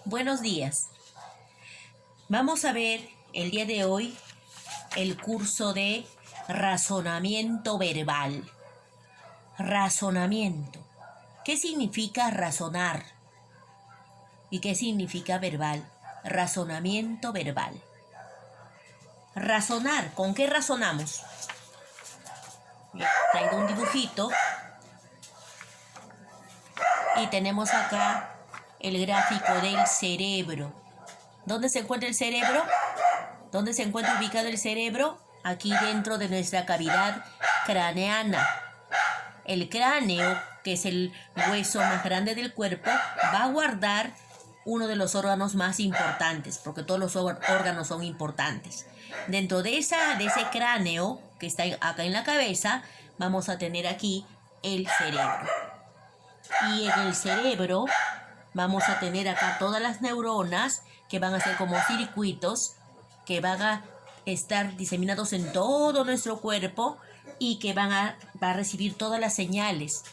Buenos días. Vamos a ver el día de hoy el curso de razonamiento verbal. Razonamiento. ¿Qué significa razonar? ¿Y qué significa verbal? Razonamiento verbal. Razonar. ¿Con qué razonamos? Traigo un dibujito y tenemos acá el gráfico del cerebro. ¿Dónde se encuentra el cerebro? ¿Dónde se encuentra ubicado el cerebro? Aquí dentro de nuestra cavidad craneana. El cráneo, que es el hueso más grande del cuerpo, va a guardar uno de los órganos más importantes, porque todos los órganos son importantes. Dentro de ese cráneo que está acá en la cabeza, vamos a tener aquí el cerebro. Y en el cerebro vamos a tener acá todas las neuronas que van a ser como circuitos que van a estar diseminados en todo nuestro cuerpo y que van a recibir todas las señales.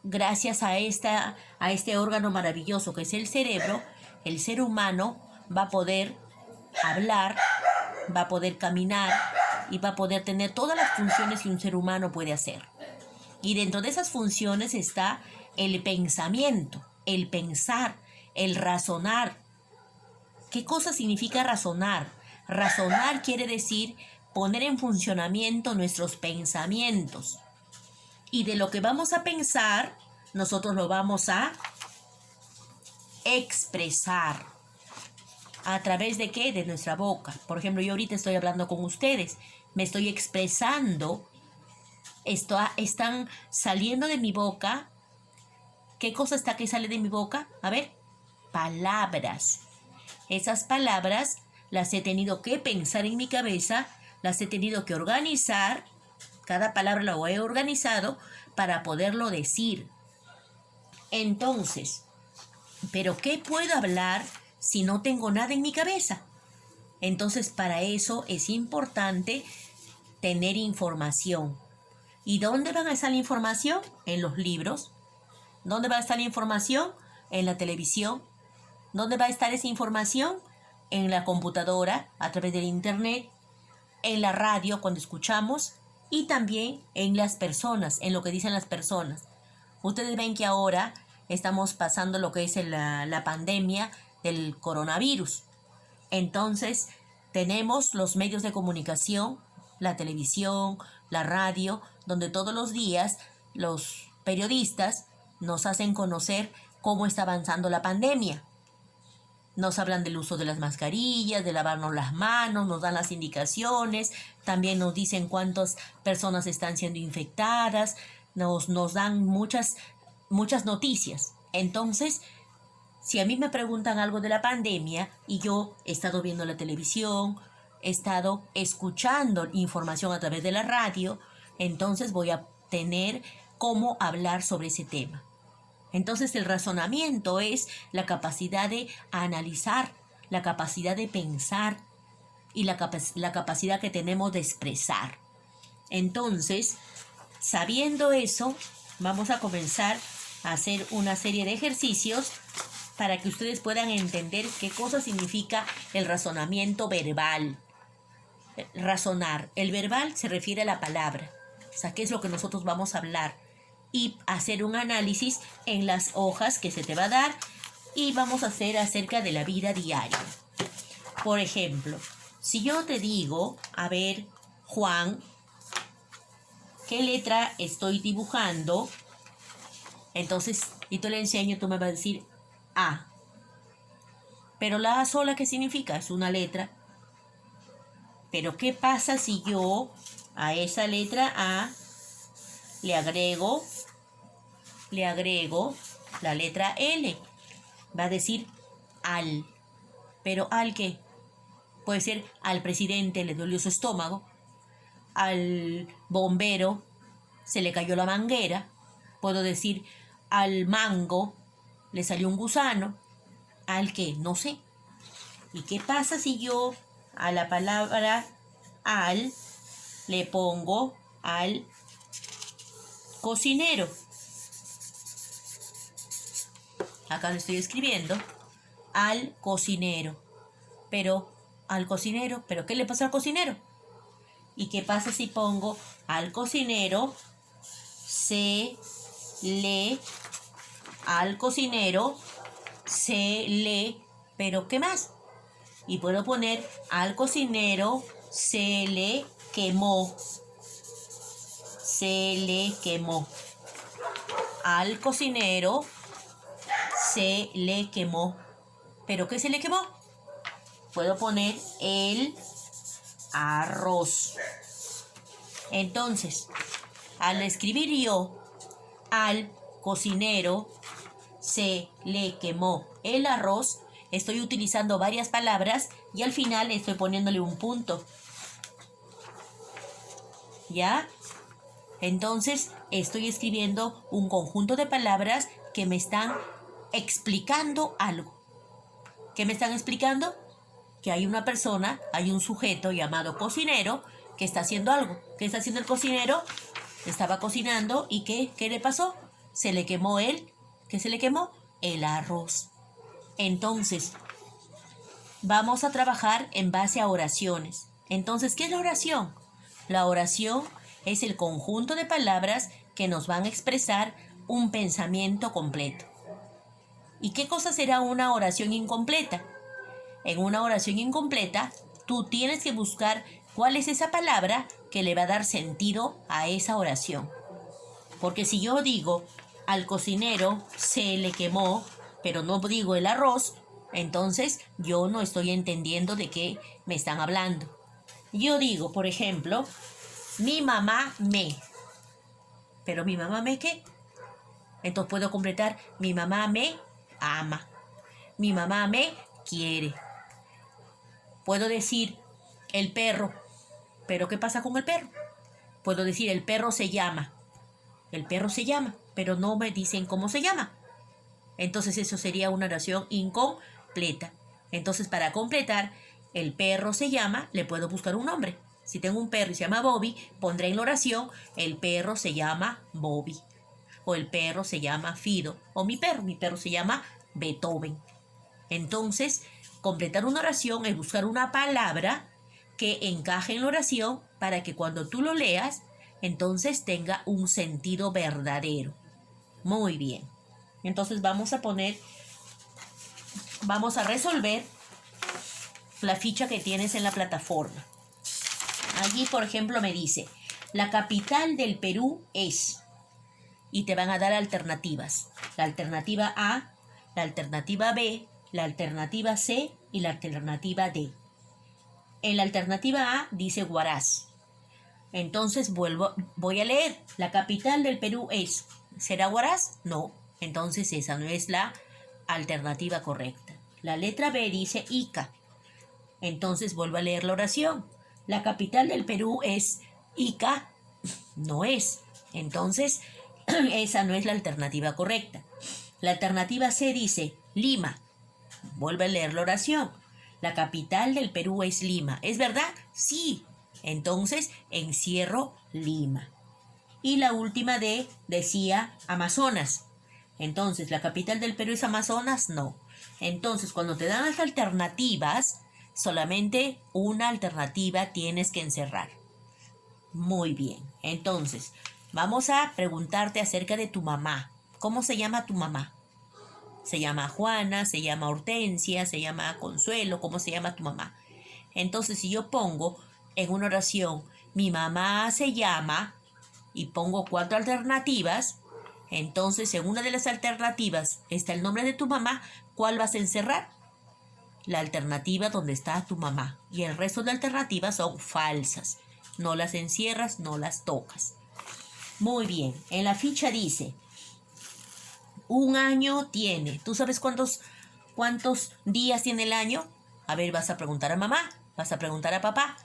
Gracias a este órgano maravilloso que es el cerebro, el ser humano va a poder hablar, va a poder caminar y va a poder tener todas las funciones que un ser humano puede hacer. Y dentro de esas funciones está el pensamiento, el pensar, el razonar. ¿Qué cosa significa razonar? Razonar quiere decir poner en funcionamiento nuestros pensamientos. Y de lo que vamos a pensar, nosotros lo vamos a expresar. ¿A través de qué? De nuestra boca. Por ejemplo, yo ahorita estoy hablando con ustedes. Me estoy expresando. Están saliendo de mi boca. ¿Qué cosa está que sale de mi boca? A ver, palabras. Esas palabras las he tenido que pensar en mi cabeza, las he tenido que organizar. Cada palabra la he organizado para poderlo decir. Entonces, ¿pero qué puedo hablar si no tengo nada en mi cabeza? Entonces, para eso es importante tener información. ¿Y dónde va a estar la información? En los libros. ¿Dónde va a estar la información? En la televisión. ¿Dónde va a estar esa información? En la computadora, a través del internet, en la radio cuando escuchamos y también en las personas, en lo que dicen las personas. Ustedes ven que ahora estamos pasando lo que es la pandemia del coronavirus. Entonces, tenemos los medios de comunicación, la televisión, la radio, donde todos los días los periodistas nos hacen conocer cómo está avanzando la pandemia. Nos hablan del uso de las mascarillas, de lavarnos las manos, nos dan las indicaciones, también nos dicen cuántas personas están siendo infectadas, nos dan muchas noticias. Entonces, si a mí me preguntan algo de la pandemia y yo he estado viendo la televisión, he estado escuchando información a través de la radio, entonces voy a tener cómo hablar sobre ese tema. Entonces el razonamiento es la capacidad de analizar, la capacidad de pensar y la capacidad que tenemos de expresar. Entonces, sabiendo eso, vamos a comenzar a hacer una serie de ejercicios para que ustedes puedan entender qué cosa significa el razonamiento verbal. Razonar. El verbal se refiere a la palabra. O sea, qué es lo que nosotros vamos a hablar. Y hacer un análisis en las hojas que se te va a dar y vamos a hacer acerca de la vida diaria. Por ejemplo, si yo te digo, a ver, Juan, ¿qué letra estoy dibujando? Entonces, y te le enseño, tú me vas a decir A. Pero la A sola, ¿qué significa? Es una letra. Pero ¿qué pasa si yo a esa letra A le agrego la letra L? Va a decir al. ¿Pero al qué? Puede ser al presidente le dolió su estómago, al bombero se le cayó la manguera, puedo decir al mango le salió un gusano, al qué, no sé. ¿Y qué pasa si yo a la palabra al le pongo al cocinero? acá lo estoy escribiendo, al cocinero. Pero, ¿pero qué le pasa al cocinero? ¿Y qué pasa si pongo al cocinero al cocinero se le, pero qué más? Y puedo poner al cocinero se le quemó. Se le quemó. Al cocinero se le quemó. ¿Pero qué se le quemó? Puedo poner el arroz. Entonces, al escribir yo al cocinero se le quemó el arroz, estoy utilizando varias palabras y al final estoy poniéndole un punto. ¿Ya? Entonces, estoy escribiendo un conjunto de palabras que me están explicando algo. ¿Qué me están explicando? Que hay una persona, hay un sujeto llamado cocinero que está haciendo algo. ¿Qué está haciendo el cocinero? Estaba cocinando y ¿qué le pasó? Se le quemó ¿qué se le quemó? El arroz. Entonces, vamos a trabajar en base a oraciones. Entonces, ¿qué es la oración? La oración es el conjunto de palabras que nos van a expresar un pensamiento completo. ¿Y qué cosa será una oración incompleta? En una oración incompleta, tú tienes que buscar cuál es esa palabra que le va a dar sentido a esa oración. Porque si yo digo, al cocinero se le quemó, pero no digo el arroz, entonces yo no estoy entendiendo de qué me están hablando. Yo digo, por ejemplo, mi mamá me. ¿Pero mi mamá me qué? Entonces puedo completar, mi mamá me ama. Mi mamá me quiere. Puedo decir, el perro. ¿Pero qué pasa con el perro? Puedo decir, el perro se llama. El perro se llama, pero no me dicen cómo se llama. Entonces eso sería una oración incompleta. Entonces para completar, el perro se llama, le puedo buscar un nombre. Si tengo un perro y se llama Bobby, pondré en la oración, el perro se llama Bobby. O el perro se llama Fido. O mi perro se llama Beethoven. Entonces, completar una oración es buscar una palabra que encaje en la oración para que cuando tú lo leas, entonces tenga un sentido verdadero. Muy bien. Entonces vamos a resolver la ficha que tienes en la plataforma. Allí, por ejemplo, me dice, la capital del Perú es, y te van a dar alternativas. La alternativa A, la alternativa B, la alternativa C y la alternativa D. En la alternativa A dice Huaraz. Entonces voy a leer. La capital del Perú es. ¿Será Huaraz? No. Entonces esa no es la alternativa correcta. La letra B dice Ica. Entonces vuelvo a leer la oración. La capital del Perú es Ica. No es. Entonces esa no es la alternativa correcta. La alternativa C dice Lima. Vuelvo a leer la oración. La capital del Perú es Lima. ¿Es verdad? Sí. Entonces encierro Lima. Y la última D decía Amazonas. Entonces, ¿la capital del Perú es Amazonas? No. Entonces, cuando te dan las alternativas, solamente una alternativa tienes que encerrar. Muy bien. Entonces, vamos a preguntarte acerca de tu mamá. ¿Cómo se llama tu mamá? ¿Se llama Juana? ¿Se llama Hortensia? ¿Se llama Consuelo? ¿Cómo se llama tu mamá? Entonces, si yo pongo en una oración, mi mamá se llama, y pongo 4 alternativas, entonces en una de las alternativas está el nombre de tu mamá, ¿cuál vas a encerrar? La alternativa donde está tu mamá. Y el resto de alternativas son falsas. No las encierras, no las tocas. Muy bien. En la ficha dice, un año tiene. ¿Tú sabes cuántos días tiene el año? A ver, vas a preguntar a mamá, vas a preguntar a papá.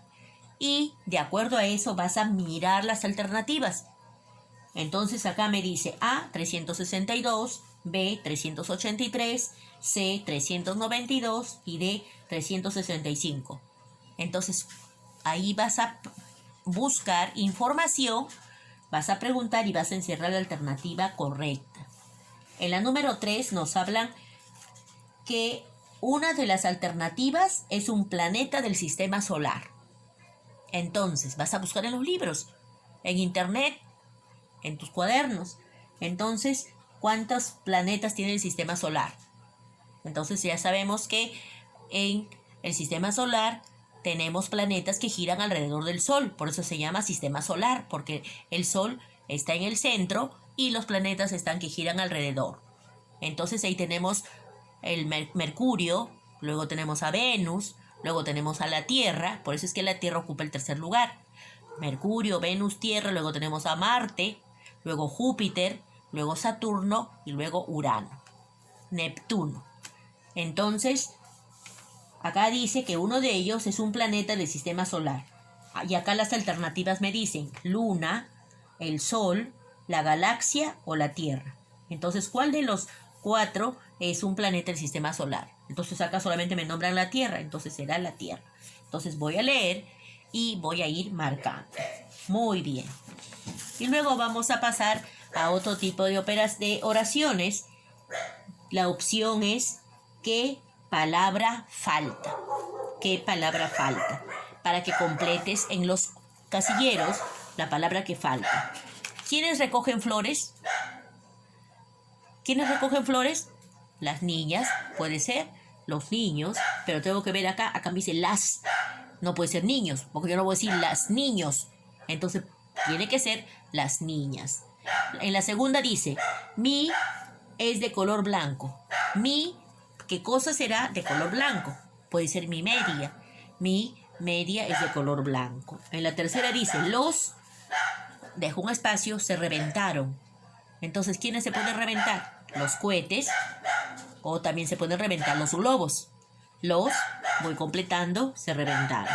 Y de acuerdo a eso vas a mirar las alternativas. Entonces acá me dice A, 362, B, 383, C, 392 y D, 365. Entonces ahí vas a buscar información, vas a preguntar y vas a encerrar la alternativa correcta. En la número 3 nos hablan que una de las alternativas es un planeta del sistema solar. Entonces, vas a buscar en los libros, en internet, en tus cuadernos. Entonces, ¿cuántos planetas tiene el sistema solar? Entonces ya sabemos que en el sistema solar tenemos planetas que giran alrededor del Sol. Por eso se llama sistema solar, porque el Sol está en el centro y los planetas están que giran alrededor. Entonces ahí tenemos el Mercurio, luego tenemos a Venus, luego tenemos a la Tierra. Por eso es que la Tierra ocupa el tercer lugar. Mercurio, Venus, Tierra, luego tenemos a Marte, luego Júpiter, luego Saturno y luego Urano, Neptuno. Entonces, acá dice que uno de ellos es un planeta del sistema solar. Y acá las alternativas me dicen Luna, el Sol, la galaxia o la Tierra. Entonces, ¿cuál de los 4 es un planeta del sistema solar? Entonces acá solamente me nombran la Tierra, entonces será la Tierra. Entonces voy a leer y voy a ir marcando. Muy bien. Y luego vamos a pasar a otro tipo de oraciones. La opción es ¿qué palabra falta? ¿Qué palabra falta? Para que completes en los casilleros la palabra que falta. ¿Quiénes recogen flores? ¿Quiénes recogen flores? Las niñas, puede ser, los niños, pero tengo que ver acá me dice las. No puede ser niños, porque yo no voy a decir las niños. Entonces, tiene que ser las niñas. En la segunda dice, mi es de color blanco. Mi, ¿qué cosa será de color blanco? Puede ser mi media. Mi media es de color blanco. En la tercera dice, los, dejo un espacio, se reventaron. Entonces, ¿quiénes se pueden reventar? Los cohetes, o también se pueden reventar los globos. Los, voy completando, se reventaron.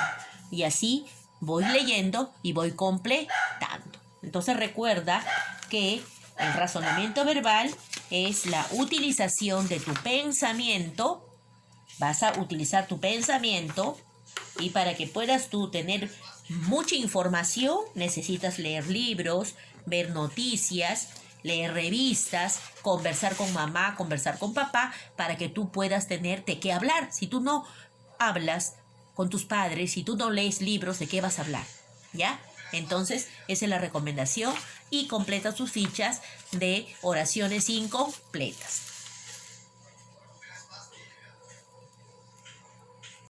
Y así voy leyendo y voy completando. Entonces recuerda que el razonamiento verbal es la utilización de tu pensamiento. Vas a utilizar tu pensamiento y para que puedas tú tener mucha información necesitas leer libros, ver noticias, leer revistas, conversar con mamá, conversar con papá, para que tú puedas tener de qué hablar. Si tú no hablas con tus padres, si tú no lees libros, ¿de qué vas a hablar? ¿Ya? Entonces, esa es la recomendación y completa tus fichas de oraciones incompletas.